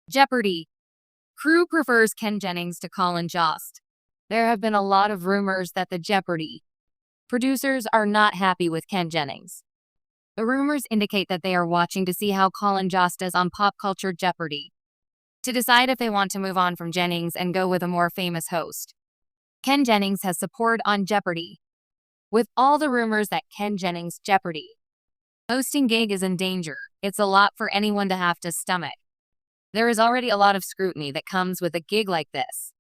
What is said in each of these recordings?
Jeopardy! Crew prefers Ken Jennings to Colin Jost. There have been a lot of rumors that the Jeopardy! Producers are not happy with Ken Jennings. The rumors indicate that they are watching to see how Colin Jost does on pop culture Jeopardy, to decide if they want to move on from Jennings and go with a more famous host. Ken Jennings has support on Jeopardy! With all the rumors that Ken Jennings' Jeopardy! Hosting gig is in danger, it's a lot for anyone to have to stomach. There is already a lot of scrutiny that comes with a gig like this.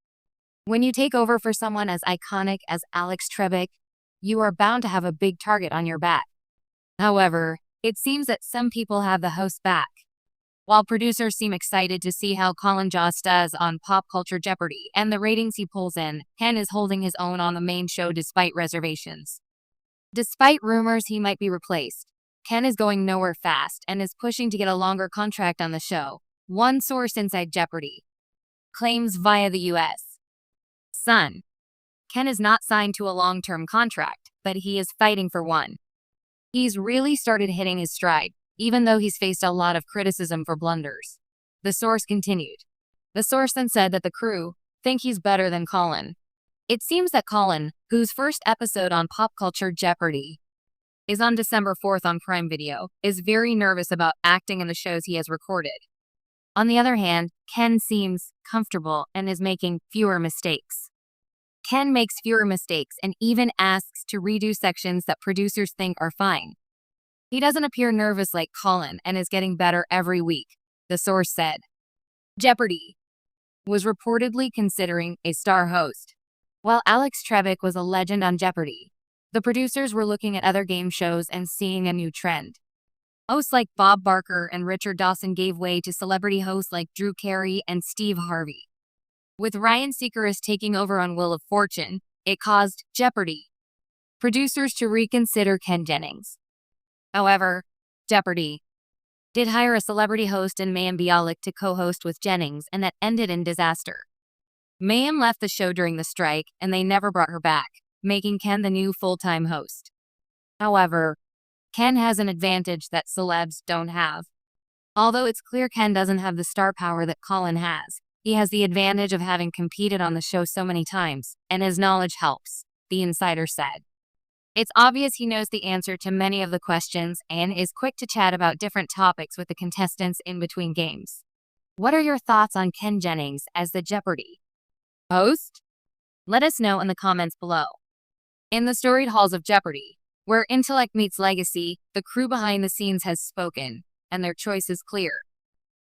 When you take over for someone as iconic as Alex Trebek, you are bound to have a big target on your back. However, it seems that some people have the host back. While producers seem excited to see how Colin Jost does on pop culture Jeopardy and the ratings he pulls in, Ken is holding his own on the main show despite reservations. Despite rumors he might be replaced, Ken is going nowhere fast and is pushing to get a longer contract on the show, one source inside Jeopardy! Claims via the U.S. Sun. Ken is not signed to a long-term contract, but he is fighting for one. He's really started hitting his stride, even though he's faced a lot of criticism for blunders. The source continued. The source then said that the crew think he's better than Colin. It seems that Colin, whose first episode on pop culture Jeopardy! Is on December 4th on Prime Video, is very nervous about acting in the shows he has recorded. On the other hand, Ken seems comfortable and is making fewer mistakes. Ken makes fewer mistakes and even asks to redo sections that producers think are fine. He doesn't appear nervous like Colin and is getting better every week, the source said. Jeopardy! Was reportedly considering a star host. While Alex Trebek was a legend on Jeopardy! The producers were looking at other game shows and seeing a new trend. Hosts like Bob Barker and Richard Dawson gave way to celebrity hosts like Drew Carey and Steve Harvey. With Ryan Seacrest taking over on Wheel of Fortune, it caused Jeopardy! Producers to reconsider Ken Jennings. However, Jeopardy! Did hire a celebrity host in Mayim Bialik to co-host with Jennings, and that ended in disaster. Mayim left the show during the strike, and they never brought her back, making Ken the new full-time host. However, Ken has an advantage that celebs don't have. Although it's clear Ken doesn't have the star power that Colin has, he has the advantage of having competed on the show so many times, and his knowledge helps, the insider said. It's obvious he knows the answer to many of the questions and is quick to chat about different topics with the contestants in between games. What are your thoughts on Ken Jennings as the Jeopardy! Host? Let us know in the comments below. In the storied halls of Jeopardy! Where intellect meets legacy, the crew behind the scenes has spoken, and their choice is clear.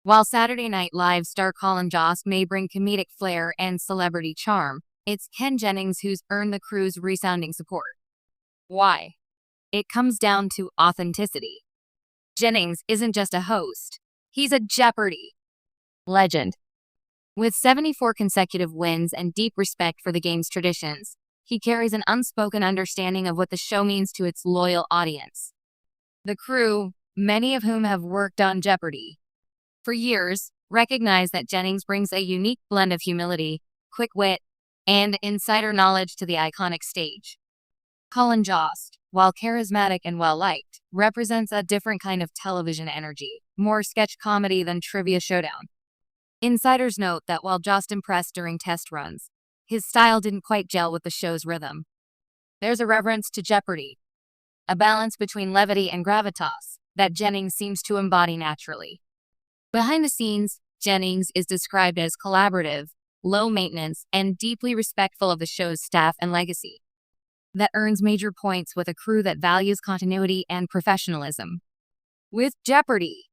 While Saturday Night Live star Colin Jost may bring comedic flair and celebrity charm, it's Ken Jennings who's earned the crew's resounding support. Why? It comes down to authenticity. Jennings isn't just a host. He's a Jeopardy! Legend. With 74 consecutive wins and deep respect for the game's traditions, he carries an unspoken understanding of what the show means to its loyal audience. The crew, many of whom have worked on Jeopardy! For years, recognize that Jennings brings a unique blend of humility, quick wit, and insider knowledge to the iconic stage. Colin Jost, while charismatic and well-liked, represents a different kind of television energy, more sketch comedy than trivia showdown. Insiders note that while Jost impressed during test runs, his style didn't quite gel with the show's rhythm. There's a reverence to Jeopardy! A balance between levity and gravitas that Jennings seems to embody naturally. Behind the scenes, Jennings is described as collaborative, low-maintenance, and deeply respectful of the show's staff and legacy. That earns major points with a crew that values continuity and professionalism. With Jeopardy!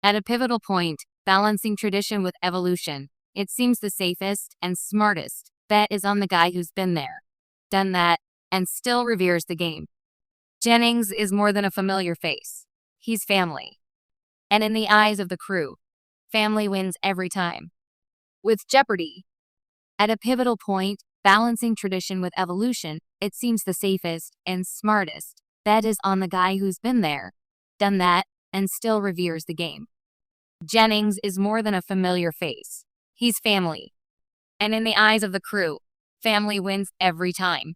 At a pivotal point, balancing tradition with evolution, it seems the safest and smartest bet is on the guy who's been there, done that, and still reveres the game. Jennings is more than a familiar face. He's family. And in the eyes of the crew, family wins every time. With Jeopardy! At a pivotal point, balancing tradition with evolution, it seems the safest and smartest bet is on the guy who's been there, done that, and still reveres the game. Jennings is more than a familiar face. He's family. And in the eyes of the crew, family wins every time.